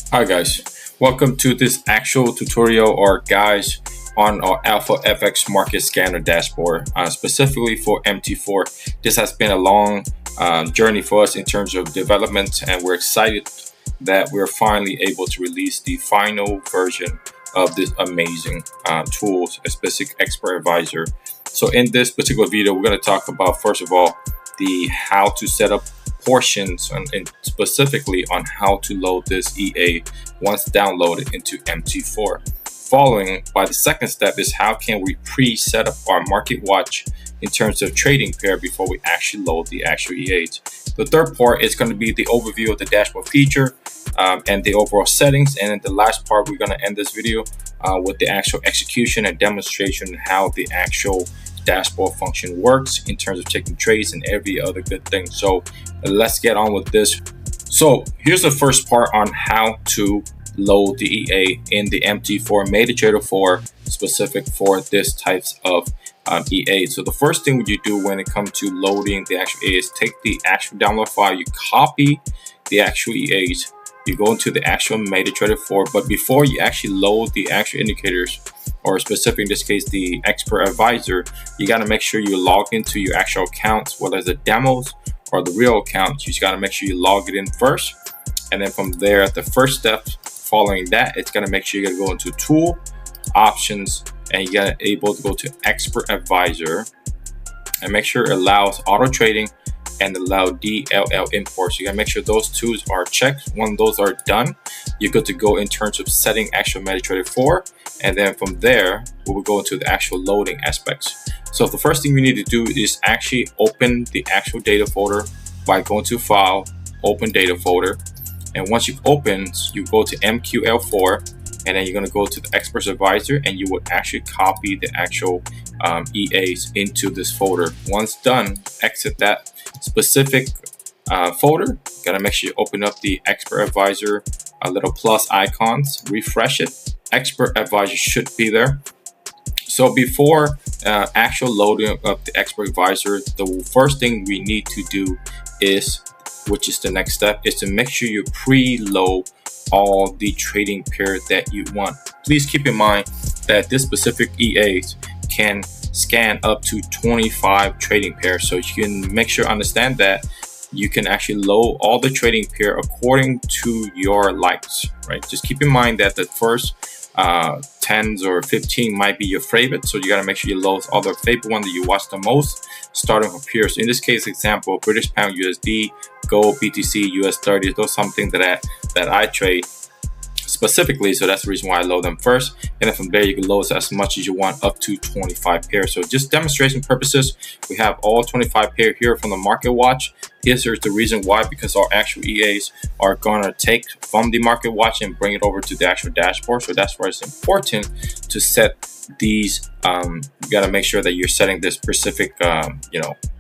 Hi guys, welcome to this actual tutorial or guys on our Alpha FX market scanner dashboard, specifically for MT4. This has been a long journey for us in terms of development, and we're excited that we're finally able to release the final version of this amazing tool, a specific expert advisor. So in this particular video, we're going to talk about, first of all, the how to set up portions and specifically on how to load this EA once downloaded into MT4. Following by the second step is how can we pre-set up our market watch in terms of trading pair before we actually load the actual EAs. The third part is going to be the overview of the dashboard feature and the overall settings. And in the last part, we're going to end this video with the actual execution and demonstration of how the actual dashboard function works in terms of taking trades and every other good thing. So let's get on with this. So here's the first part on how to load the EA in the MT4 MetaTrader 4 specific for this types of EA. So the first thing you do when it comes to loading the actual EA is take the actual download file, you copy the actual EAs, you go into the actual MetaTrader 4, but before you actually load the actual indicators, or specific in this case the expert advisor, you got to make sure you log into your actual accounts, whether it's the demos or the real account. You just got to make sure you log it in first, and then from there, the first step following that, it's going to make sure you got to go into tool options, and you got to able to go to expert advisor and make sure it allows auto trading and allow DLL imports. You gotta make sure those two are checked. When those are done, you're good to go in terms of setting actual MetaTrader 4, and then from there we will go into the actual loading aspects. So the first thing we need to do is actually open the actual data folder by going to file, open data folder, and once you've opened, you go to MQL4, and then you're going to go to the expert advisor, and you would actually copy the actual EAs into this folder. Once done, exit that specific folder. Gotta make sure you open up the expert advisor, a little plus icons, refresh it. Expert advisor should be there. So before actual loading of the expert advisor, the first thing we need to do is, which is the next step, is to make sure you preload all the trading pair that you want. Please keep in mind that this specific EAs can scan up to 25 trading pairs, so you can make sure understand that you can actually load all the trading pair according to your likes, right? Just keep in mind that the first 10s or 15 might be your favorite, so you got to make sure you load all the favorite one that you watch the most, starting from here. So in this case example, British Pound USD, Gold, BTC, US 30, those something that I trade specifically, so that's the reason why I load them first, and then from there you can load as much as you want, up to 25 pairs. So just demonstration purposes, we have all 25 pair here from the market watch. Here's the reason why, because our actual EAs are going to take from the market watch and bring it over to the actual dashboard. So that's why it's important to set these you got to make sure that you're setting this specific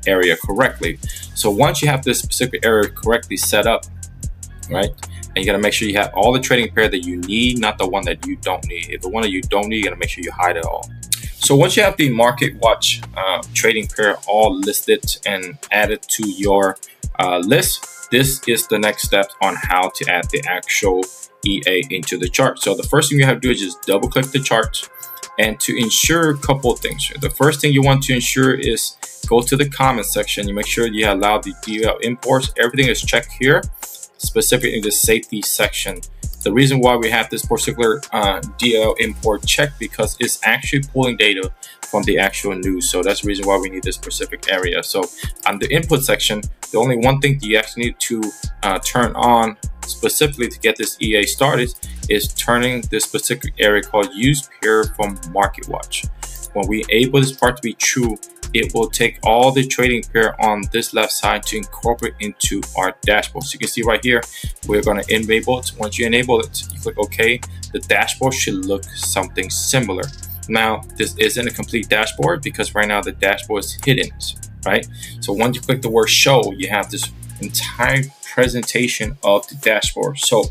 area correctly. So once you have this specific area correctly set up, right, and you got to make sure you have all the trading pair that you need, not the one that you don't need. If the one that you don't need, you got to make sure you hide it all. So once you have the market watch trading pair all listed and added to your list, this is the next step on how to add the actual EA into the chart. So the first thing you have to do is just double click the chart, and to ensure a couple of things. The first thing you want to ensure is go to the comment section. You make sure you allow the DL imports. Everything is checked here, specifically in the safety section. The reason why we have this particular DL import checked, because it's actually pulling data from the actual news. So that's the reason why we need this specific area. So on the input section, the only one thing that you actually need to turn on specifically to get this EA started is turning this specific area called use pair from market watch. When we enable this part to be true, it will take all the trading pair on this left side to incorporate into our dashboard. So you can see right here, we're going to enable it. Once you enable it, you click OK. The dashboard should look something similar. Now, this isn't a complete dashboard because right now the dashboard is hidden, right? So once you click the word show, you have this entire presentation of the dashboard. So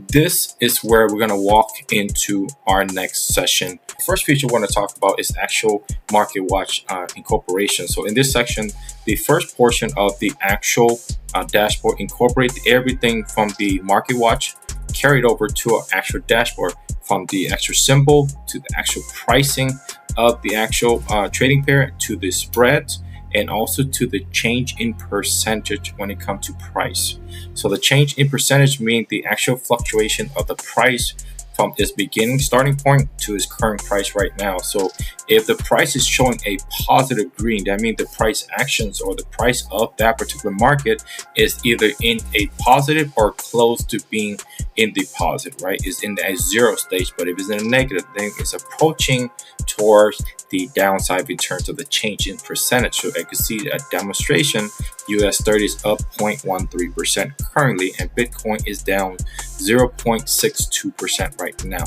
this is where we're going to walk into our next session First feature we want to talk about is actual market watch incorporation. So in this section, the first portion of the actual dashboard incorporates everything from the market watch carried over to an actual dashboard, from the actual symbol to the actual pricing of the actual trading pair, to the spreads, and also to the change in percentage when it comes to price. So the change in percentage means the actual fluctuation of the price from its beginning starting point to its current price right now. So if the price is showing a positive green, that means the price actions or the price of that particular market is either in a positive or close to being in the positive, right? It's in a zero stage. But if it's in a negative, then it's approaching towards the downside in terms of the change in percentage. So I can see a demonstration. US 30 is up 0.13% currently, and Bitcoin is down 0.62% right now.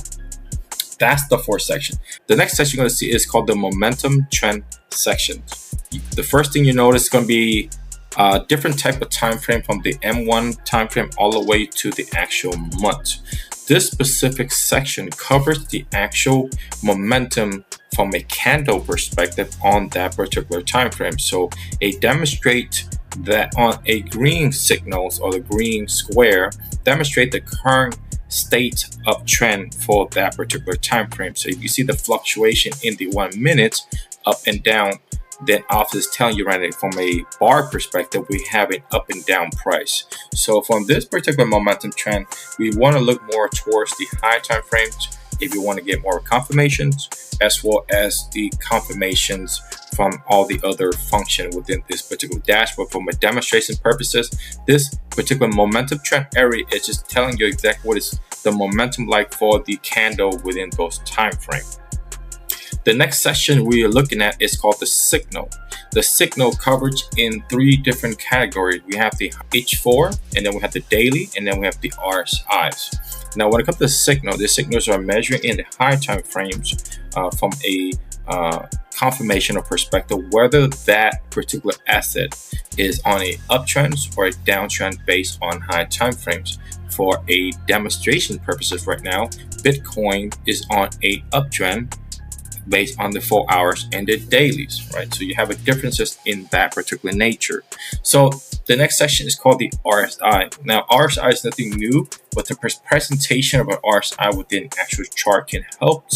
That's the fourth section. The next section you're going to see is called the momentum trend section. The first thing you notice is going to be a different type of time frame, from the M1 time frame all the way to the actual month. This specific section covers the actual momentum from a candle perspective on that particular time frame. So it demonstrates that on a green signals, or the green square, demonstrate the current state of trend for that particular time frame. So if you see the fluctuation in the 1 minute up and down, then after is telling you right now, from a bar perspective, we have an up and down price. So from this particular momentum trend, we want to look more towards the high time frames if you want to get more confirmations, as well as the confirmations from all the other function within this particular dashboard. From a demonstration purposes, this particular momentum trend area is just telling you exactly what is the momentum like for the candle within those time frames. The next section we are looking at is called the signal. The signal coverage in three different categories. We have the H4, and then we have the daily, and then we have the RSIs. Now, when it comes to signal, the signals are measuring in the high time frames from a confirmation or perspective whether that particular asset is on a uptrend or a downtrend based on high time frames. For a demonstration purposes right now, Bitcoin is on a uptrend based on the 4 hours and the dailies, right? So you have a differences in that particular nature. So the next section is called the RSI. Now, RSI is nothing new, but the presentation of an RSI within actual chart can help,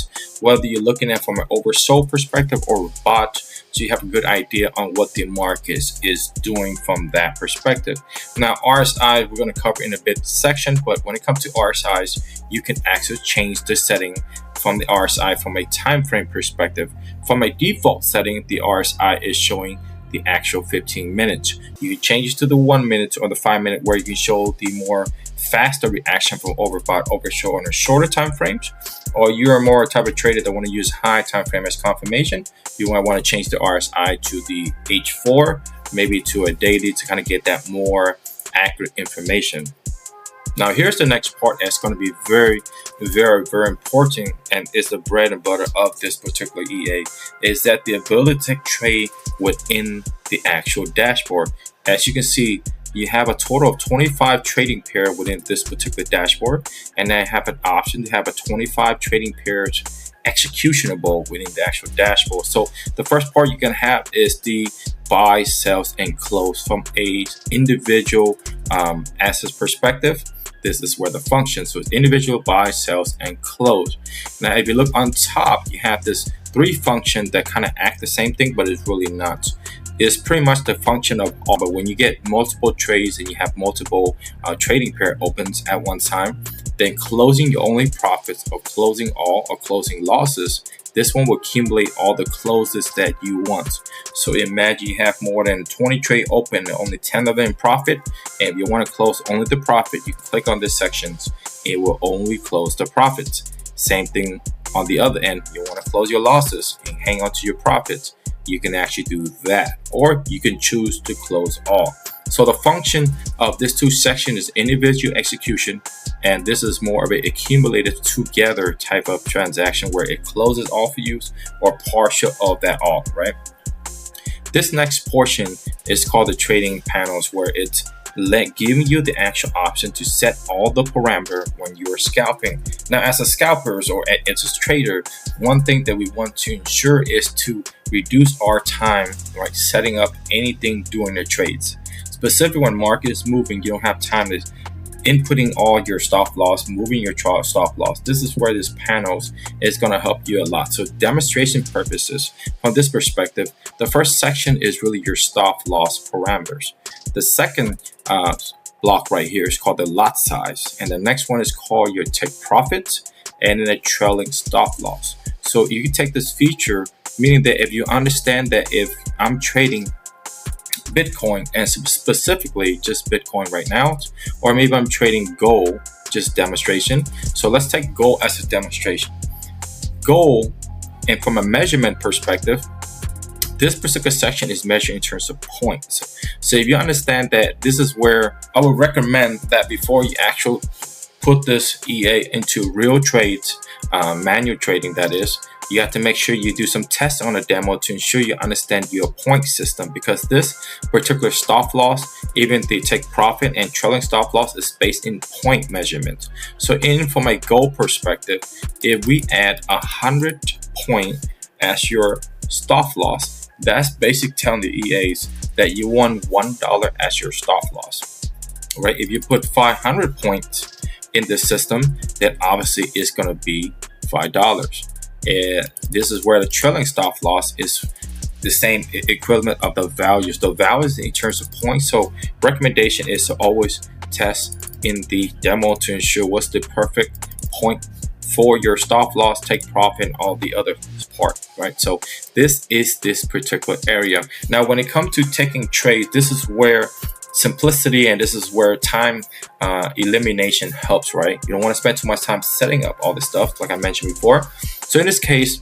whether you're looking at from an oversold perspective or bought, so you have a good idea on what the market is doing from that perspective. Now, RSI we're going to cover in a bit section, but when it comes to RSIs, you can actually change the setting from the RSI from a time frame perspective. From a default setting, the RSI is showing the actual 15 minutes. You can change it to the 1 minute or the 5 minute, where you can show the more faster reaction from overbought, oversold on the shorter time frames. Or you are more type of trader that want to use high time frame as confirmation, you might want to change the RSI to the H4, maybe to a daily, to kind of get that more accurate information. Now, here's the next part that's going to be very, very, very important, and it's the bread and butter of this particular EA, is that the ability to trade within the actual dashboard. As you can see, you have a total of 25 trading pairs within this particular dashboard, and then have an option to have a 25 trading pairs executionable within the actual dashboard. So the first part you can have is the buy, sells, and close from a individual assets perspective. This is where the function, so it's individual, buy, sells, and close. Now, if you look on top, you have this three functions that kind of act the same thing, but it's really not. It's pretty much the function of all, but when you get multiple trades and you have multiple trading pair opens at one time, then closing your only profits, or closing all, or closing losses, this one will accumulate all the closes that you want. So imagine you have more than 20 trade open and only 10 of them in profit. And if you want to close only the profit, you can click on this sections. It will only close the profits. Same thing on the other end. You want to close your losses and hang on to your profits, you can actually do that, or you can choose to close all. So the function of this two section is individual execution, and this is more of an accumulated together type of transaction where it closes all for you or partial of that all, right? This next portion is called the trading panels, where it giving you the actual option to set all the parameter when you are scalping. Now, as a scalpers or as a trader, one thing that we want to ensure is to reduce our time, right, setting up anything during the trades. Specifically when market is moving, you don't have time to inputting all your stop loss, moving your stop loss. This is where this panels is going to help you a lot. So demonstration purposes, from this perspective, the first section is really your stop loss parameters. The second block right here is called the lot size, and the next one is called your take profit and then a trailing stop loss. So you can take this feature, meaning that if you understand that if I'm trading Bitcoin, and specifically just Bitcoin right now, or maybe I'm trading gold, just demonstration. So let's take gold as a demonstration. Gold, and from a measurement perspective, this particular section is measured in terms of points. So if you understand that, this is where I would recommend that before you actually put this EA into real trades, manual trading that is, you have to make sure you do some tests on a demo to ensure you understand your point system, because this particular stop loss, even the take profit and trailing stop loss, is based in point measurement. So from a goal perspective, if we add 100 point as your stop loss, that's basically telling the EAs that you want $1 as your stop loss, right? If you put 500 points in the system, then obviously it's going to be $5. And this is where the trailing stop loss is the same equivalent of the values. The values in terms of points. So recommendation is to always test in the demo to ensure what's the perfect point for your stop loss, take profit, and all the other part, right? So this is this particular area. Now, when it comes to taking trades, this is where simplicity and this is where time elimination helps, right? You don't want to spend too much time setting up all this stuff, like I mentioned before. So in this case,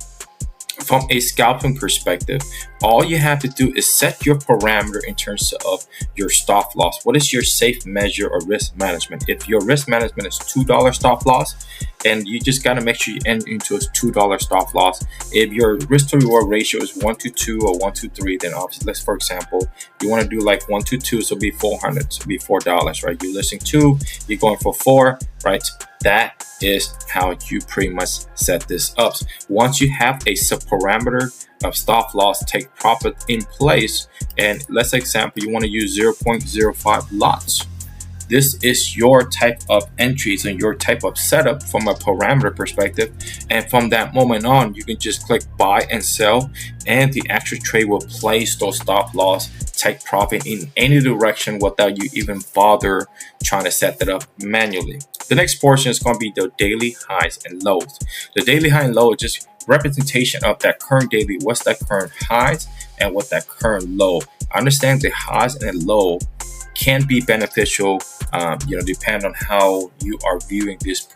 from a scalping perspective, all you have to do is set your parameter in terms of your stop loss. What is your safe measure or risk management? If your risk management is $2 stop loss, and you just got to make sure you end into a $2 stop loss. If your risk to reward ratio is 1 to 2 or 1 to 3, then obviously, let's, for example, you want to do like 1 to 2, so it'll be 400, so it'll be $4, right? You're listing 2, you're going for 4, right? That is how you pretty much set this up. Once you have a sub-parameter of stop loss, take profit in place, and let's say example, you want to use 0.05 lots. This is your type of entries and your type of setup from a parameter perspective. And from that moment on, you can just click buy and sell, and the actual trade will place those stop loss, take profit in any direction without you even bother trying to set that up manually. The next portion is going to be the daily highs and lows. The daily high and low is just representation of that current daily, what's that current highs and what that current low. Understand the highs and the low can be beneficial, depend on how you are viewing this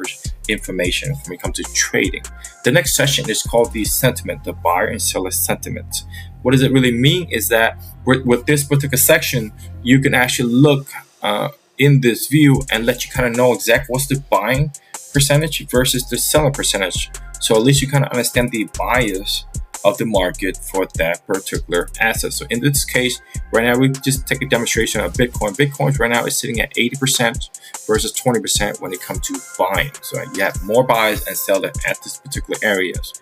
information when it comes to trading. The next section is called the sentiment, the buyer and seller sentiment. What does it really mean is that with this particular section, you can actually look in this view and let you kind of know exactly what's the buying percentage versus the selling percentage. So at least you kind of understand the bias of the market for that particular asset. So in this case, right now we just take a demonstration of Bitcoin. Bitcoin right now is sitting at 80% versus 20% when it comes to buying. So you have more buys and sellers at this particular areas.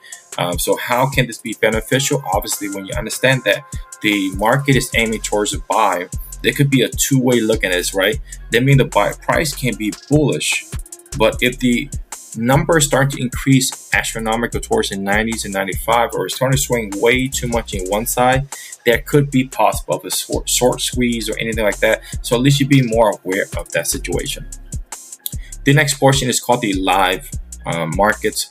So how can this be beneficial? Obviously, when you understand that the market is aiming towards a buy, there could be a two-way look at this, right? That means the buy price can be bullish, but if the numbers start to increase astronomical towards the 90s and 95, or starting to swing way too much in one side, there could be possible of a short squeeze or anything like that. So at least you be more aware of that situation. The next portion is called the live markets.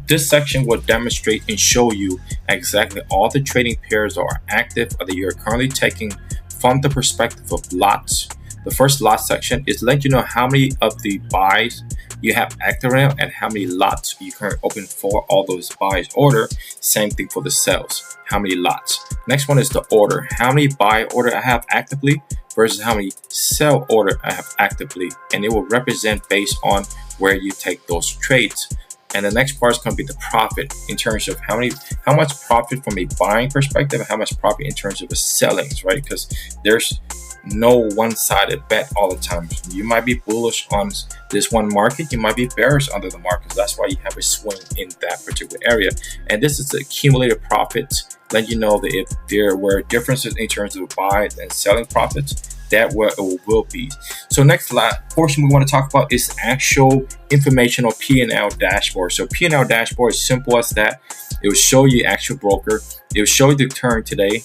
This section will demonstrate and show you exactly all the trading pairs that are active or that you're currently taking from the perspective of lots. The first lot section is let you know how many of the buys you have active now and how many lots you currently open for all those buys order. Same thing for the sales, how many lots. Next one is the order, how many buy order I have actively versus how many sell order I have actively, and it will represent based on where you take those trades. And the next part is going to be the profit in terms of how much profit from a buying perspective, and how much profit in terms of a selling, right? Because there's no one-sided bet all the time. You might be bullish on this one market, you might be bearish under the market. That's why you have a swing in that particular area. And this is the accumulated profits, let you know that if there were differences in terms of buy and selling profits, that where it will be. So next portion we want to talk about is actual informational P&L dashboard. So P&L dashboard is simple as that. It will show you actual broker, it will show you the turn today,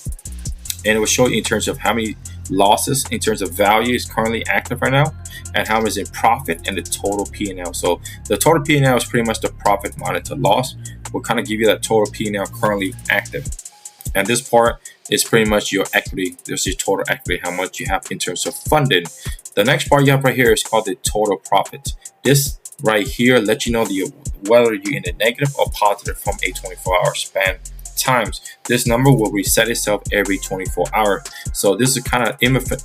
and it will show you in terms of how many losses in terms of value is currently active right now, and how much in profit, and the total P&L. So the total P&L is pretty much the profit minus the loss. We'll kind of give you that total P&L currently active. And this part is pretty much your equity. This is total equity, how much you have in terms of funding. The next part you have right here is called the total profit. This right here lets you know whether you're in the negative or positive from a 24-hour span times. This number will reset itself every 24 hours. So this is kind of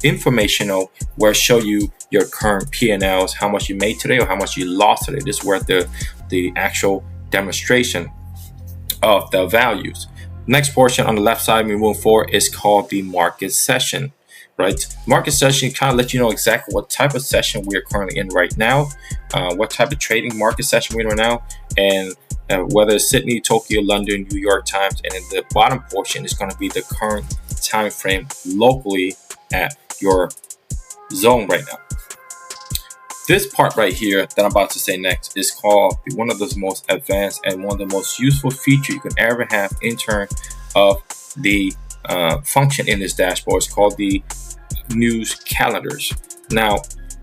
informational, where it show you your current P&Ls, how much you made today or how much you lost today. This is where the actual demonstration of the values. Next portion on the left side we move forward is called the market session, right? Market session kind of lets you know exactly what type of session we are currently in right now, what type of trading market session we're in right now, and whether it's Sydney, Tokyo, London, New York times. And in the bottom portion is going to be the current time frame locally at your zone right now. This part right here that I'm about to say next is called one of the most advanced and one of the most useful features you can ever have in terms of the function in this dashboard. It's called the news calendars. Now,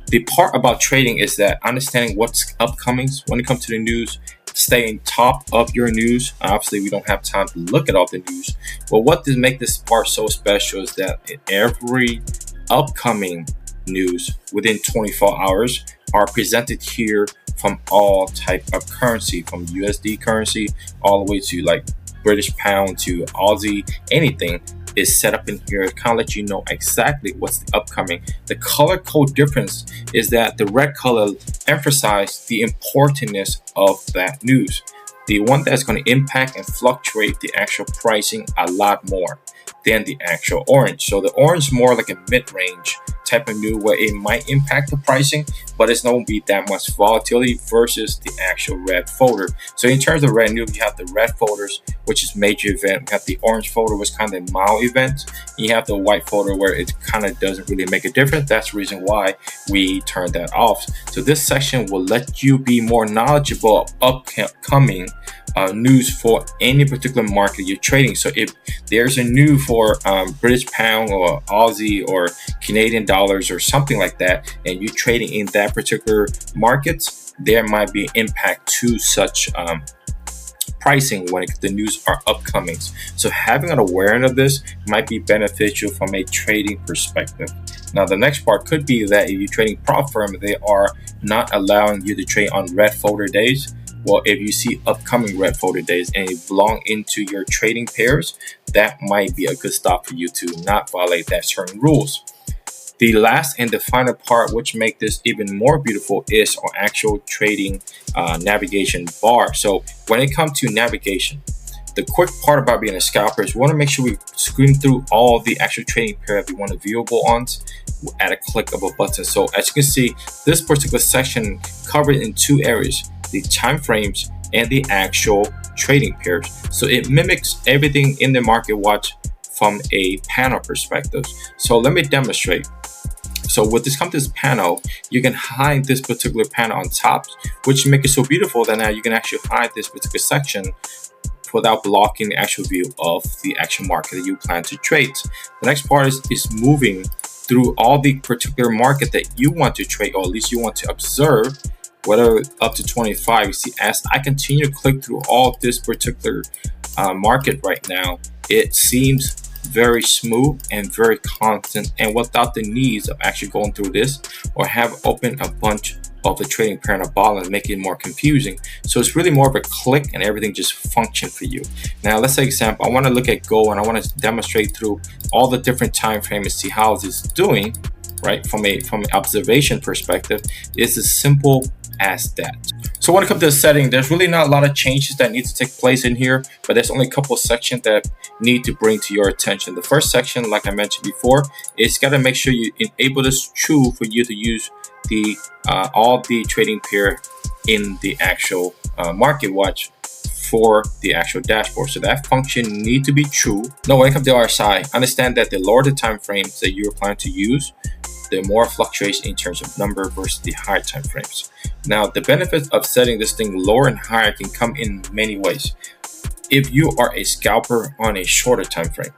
the part about trading is that understanding what's upcoming when it comes to the news, staying top of your news. Obviously, we don't have time to look at all the news, but what does make this part so special is that every upcoming news within 24 hours are presented here from all type of currency, from USD currency all the way to like British pound to Aussie. Anything is set up in here to kind of let you know exactly what's the upcoming. The color code difference is that the red color emphasizes the importance of that news, the one that's going to impact and fluctuate the actual pricing a lot more than the actual orange. So the orange is more like a mid-range type of news where it might impact the pricing, but it's not going to be that much volatility versus the actual red folder. So in terms of red news, you have the red folders, which is major event. You have the orange folder, which is kind of mild event. You have the white folder where it kind of doesn't really make a difference. That's the reason why we turned that off. So this section will let you be more knowledgeable of upcoming news for any particular market you're trading. So if there's a new for British pound or Aussie or Canadian dollars or something like that, and you're trading in that particular market, there might be impact to such pricing when the news are upcoming. So having an awareness of this might be beneficial from a trading perspective. Now the next part could be that if you're trading prop firm, they are not allowing you to trade on red folder days. Well, if you see upcoming red folder days and it belong into your trading pairs, that might be a good stop for you to not violate that certain rules. The last and the final part, which make this even more beautiful, is our actual trading navigation bar. So when it comes to navigation, the quick part about being a scalper is we want to make sure we screen through all the actual trading pair that we want to viewable on at a click of a button. So as you can see, this particular section covered in two areas: the time frames and the actual trading pairs. So it mimics everything in the market watch from a panel perspective. So let me demonstrate. So with this comes this panel, you can hide this particular panel on top, which make it so beautiful that now you can actually hide this particular section without blocking the actual view of the actual market that you plan to trade. The next part is moving through all the particular market that you want to trade, or at least you want to observe, whether up to 25. You see, as I continue to click through all of this particular market right now, it seems very smooth and very constant, and without the needs of actually going through this or have open a bunch of the trading pair and a ball and make it more confusing. So it's really more of a click and everything just function for you. Now let's say example, I want to look at gold and I want to demonstrate through all the different time frames and see how it's doing, right? From an observation perspective, it's as simple as that. So when it comes to the setting, there's really not a lot of changes that need to take place in here, but there's only a couple of sections that need to bring to your attention. The first section, like I mentioned before, is got to make sure you enable this true for you to use the all the trading pair in the actual market watch for the actual dashboard. So that function need to be true. Now when it comes to RSI, understand that the lower the time frames that you're planning to use, the more fluctuation in terms of number versus the higher time frames. Now the benefits of setting this thing lower and higher can come in many ways. If you are a scalper on a shorter time frame,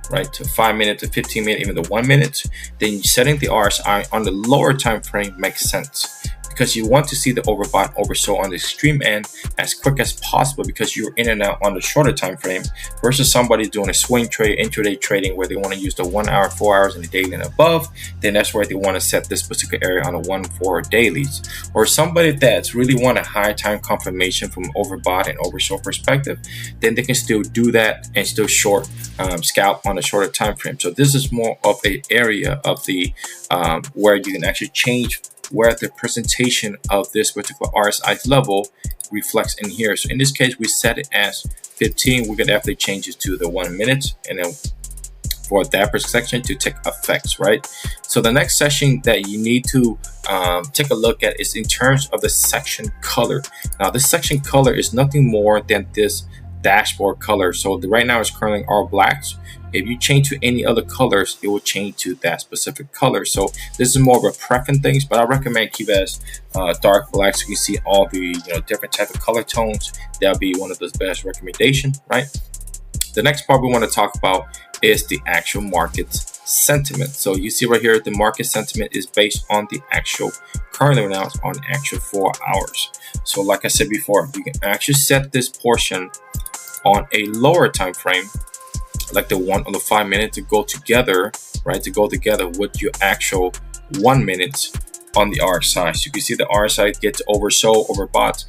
right, to 5 minutes to 15 minutes, even to 1 minute, then setting the RSI on the lower time frame makes sense, because you want to see the overbought oversold on the extreme end as quick as possible, because you're in and out on the shorter time frame versus somebody doing a swing trade, intraday trading, where they want to use the 1 hour, 4 hours in the daily and above. Then that's where they want to set this particular area on a 1-4 dailies. Or somebody that's really want a high time confirmation from overbought and oversold perspective, then they can still do that and still short scalp on a shorter time frame. So this is more of an area of the where you can actually change where the presentation of this particular RSI level reflects in here. So in this case, we set it as 15. We can definitely change it to the 1 minute, and then for that section to take effects, right? So the next section that you need to take a look at is in terms of the section color. Now this section color is nothing more than this dashboard color. So right now it's currently all blacks. If you change to any other colors, it will change to that specific color. So this is more of a preference things, but I recommend keep it as dark black, so you can see all the different type of color tones. That'll be one of the best recommendation, right? The next part we want to talk about is the actual market sentiment. So you see right here, the market sentiment is based on the actual currently announced on actual 4 hours. So like I said before, you can actually set this portion on a lower time frame, like the one on the 5 minute, to go together, right? To go together with your actual 1 minute on the RSI. So you can see the RSI gets oversold, overbought,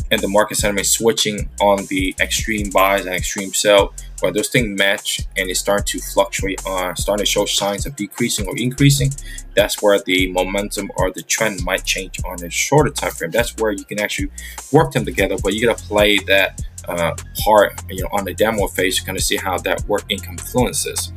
and the market sentiment switching on the extreme buys and extreme sell, where those things match and it's starting to fluctuate on, starting to show signs of decreasing or increasing. That's where the momentum or the trend might change on a shorter time frame. That's where you can actually work them together, but you gotta play that part on the demo phase to kind of see how that work in confluences.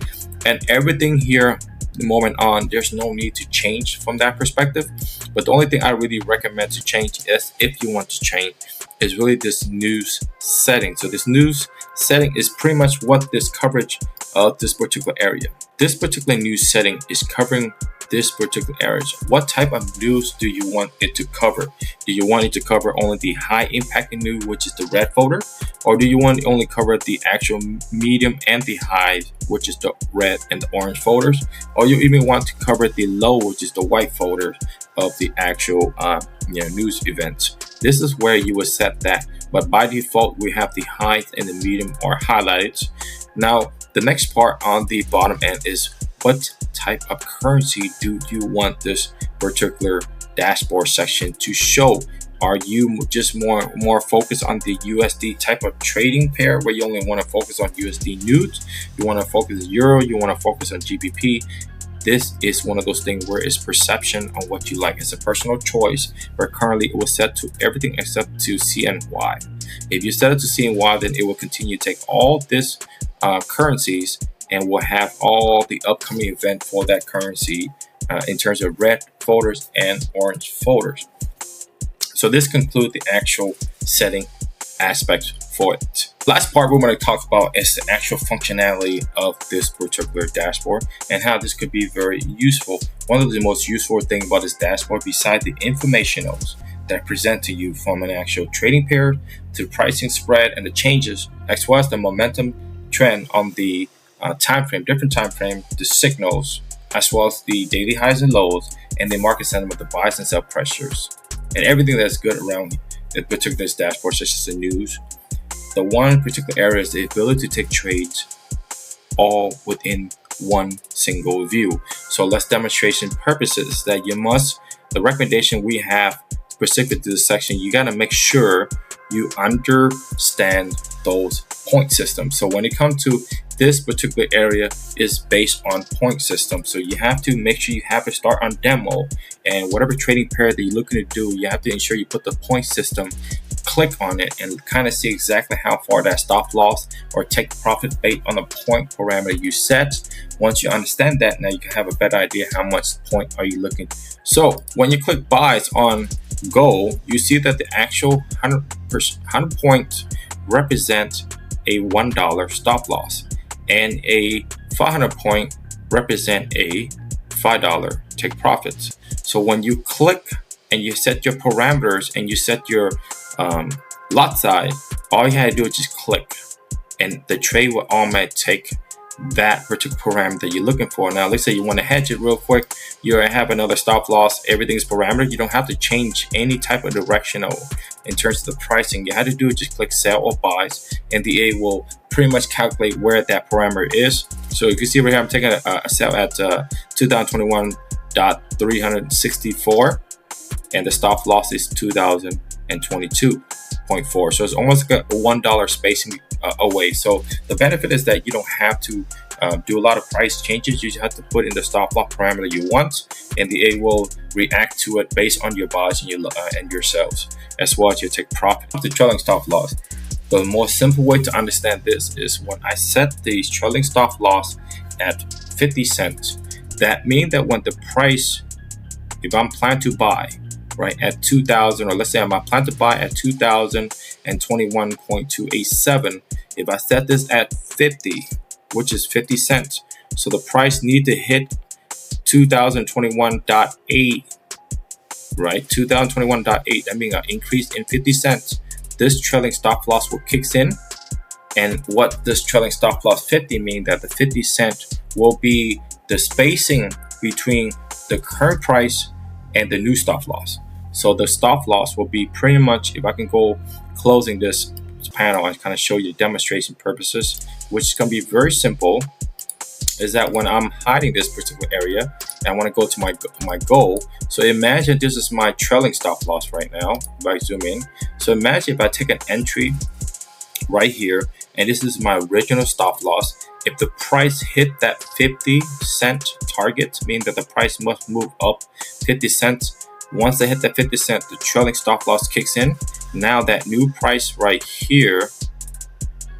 And everything here the moment on, there's no need to change from that perspective. But the only thing I really recommend to change is, if you want to change, is really this news setting. So this news setting is pretty much what this coverage of this particular area. This particular news setting is covering this particular area. What type of news do you want it to cover? Do you want it to cover only the high impact news, which is the red folder? Or do you want to only cover the actual medium and the high, which is the red and the orange folders? Or you even want to cover the low, which is the white folder of the actual news events? This is where you will set that. But by default, we have the high and the medium are highlighted. Now, the next part on the bottom end is, what type of currency do you want this particular dashboard section to show? Are you just more focused on the USD type of trading pair, where you only want to focus on USD nudes? You want to focus Euro? You want to focus on GBP? This is one of those things where it's perception on what you like. It's a personal choice, where currently it was set to everything except to CNY. If you set it to CNY, then it will continue to take all this currencies and will have all the upcoming event for that currency in terms of red folders and orange folders. So this concludes the actual setting aspect for it. Last part we're going to talk about is the actual functionality of this particular dashboard and how this could be very useful. One of the most useful things about this dashboard, besides the informationals that present to you from an actual trading pair to pricing spread and the changes, as well as the momentum trend on the time frame, different time frame, the signals, as well as the daily highs and lows, and the market sentiment, the buys and sell pressures, and everything that's good around the particular dashboard, such as the news. The one particular area is the ability to take trades all within one single view. So let's demonstration purposes that the recommendation we have specific to this section, you got to make sure you understand those point systems. So when it comes to this particular area is based on point system. So you have to make sure you have it start on demo, and whatever trading pair that you're looking to do, you have to ensure you put the point system, click on it, and kind of see exactly how far that stop loss or take profit based on the point parameter you set. Once you understand that, now you can have a better idea how much point are you looking. So when you click buys on Go, you see that the actual 100 points represent a $1 stop loss, and a 500 point represent a $5 take profits. So when you click and you set your parameters and you set your lot size, all you had to do is just click, and the trade will automatically take that particular parameter you're looking for. Now, let's say you want to hedge it real quick. You have another stop loss. Everything's parameter. You don't have to change any type of directional in terms of the pricing. You have to do is just click sell or buys, and the A will pretty much calculate where that parameter is. So you can see right here, I'm taking a sell at 2021.364, and the stop loss is 2022.4. So it's almost like a $1 spacing away. So the benefit is that you don't have to do a lot of price changes. You just have to put in the stop loss parameter you want, and the A will react to it based on your buys and your sells, as well as your take profit. The trailing stop loss. The more simple way to understand this is when I set the trailing stop loss at 50 cents. That means that when the price, if I'm planning to buy right at 2000, or let's say I'm planning to buy at 2021.287, if I set this at 50, which is 50 cents, so the price need to hit 2021.8, right? 2021.8, that means an increase in 50 cents. This trailing stop loss will kicks in, and what this trailing stop loss 50 mean that the 50 cent will be the spacing between the current price and the new stop loss. So the stop loss will be pretty much, if I can go closing this panel and kind of show you demonstration purposes, which is going to be very simple, is that when I'm hiding this particular area and I want to go to my goal. So imagine this is my trailing stop loss right now. If I zoom in, so imagine if I take an entry right here, and this is my original stop loss. If the price hit that 50 cent target, meaning that the price must move up 50 cents. Once they hit that 50 cent, the trailing stop loss kicks in. Now that new price right here,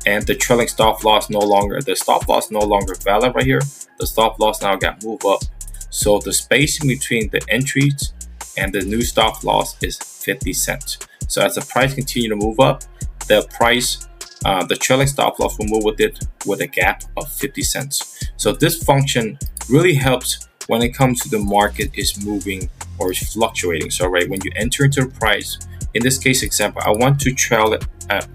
and the trailing stop loss the stop loss no longer valid right here. The stop loss now got moved up. So the spacing between the entries and the new stop loss is 50 cents. So as the price continue to move up, the trailing stop loss will move with it with a gap of 50 cents. So this function really helps when it comes to the market is moving or is fluctuating. So right, when you enter into the price, in this case example, I want to trail it at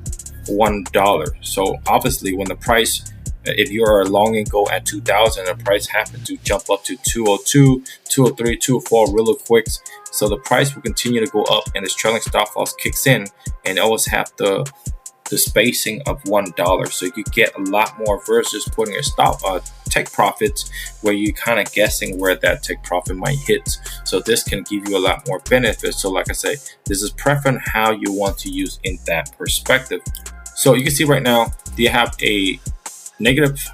$1. So obviously when the price, if you are long and go at 2000, the price happens to jump up to 202, 203, 204 really quick. So the price will continue to go up, and this trailing stop loss kicks in, and always have the spacing of $1. So you could get a lot more versus putting a take profits where you kind of guessing where that take profit might hit. So this can give you a lot more benefits. So like I say, this is preference how you want to use in that perspective. So you can see right now, you have a negative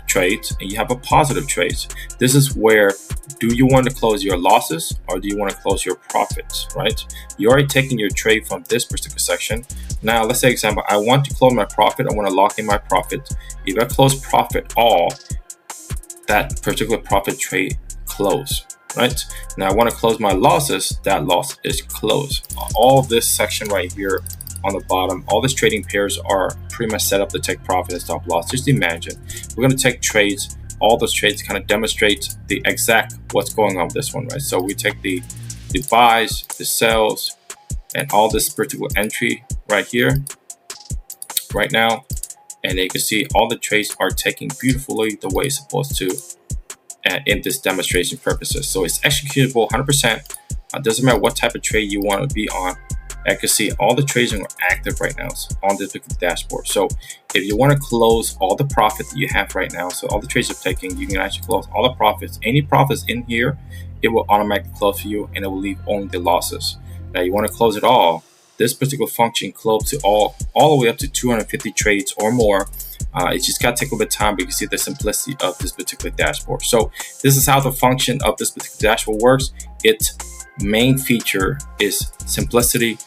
trades and you have a positive trades. This is where, do you want to close your losses or do you want to close your profits, right? You already taken your trade from this particular section. Now, let's say example, I want to close my profit. I want to lock in my profit. If I close profit all, that particular profit trade close, right? Now I want to close my losses. That loss is closed. All this section right here on the bottom, all these trading pairs are pretty much set up to take profit and stop loss. Just imagine we're going to take trades, all those trades kind of demonstrate the exact what's going on with this one, right? So we take the buys, the sells, and all this particular entry right here, right now, and you can see all the trades are taking beautifully the way it's supposed to in this demonstration purposes. So it's executable 100%. Doesn't matter what type of trade you want to be on. I can see all the trades are active right now on this dashboard. So if you want to close all the profit that you have right now, so all the trades you're taking, you can actually close all the profits. Any profits in here, it will automatically close for you, and it will leave only the losses. Now you want to close it all. This particular function close to all the way up to 250 trades or more. It just got to take a little bit of time, but you can see the simplicity of this particular dashboard. So this is how the function of this particular dashboard works. Its main feature is simplicity.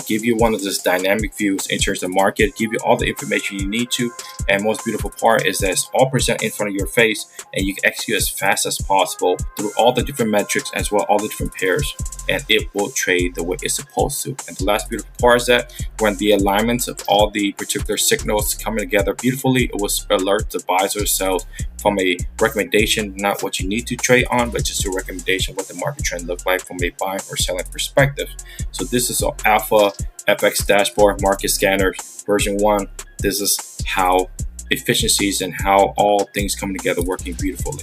Give you one of those dynamic views in terms of the market, give you all the information you need to, and most beautiful part is that it's all present in front of your face, and you can execute as fast as possible through all the different metrics as well all the different pairs, and it will trade the way it's supposed to. And the last beautiful part is that when the alignments of all the particular signals coming together beautifully, it will alert the buys or sells from a recommendation, not what you need to trade on, but just a recommendation what the market trend look like from a buying or selling perspective. So this is an Alpha FX dashboard market scanner version 1. This is how efficiencies and how all things come together working beautifully.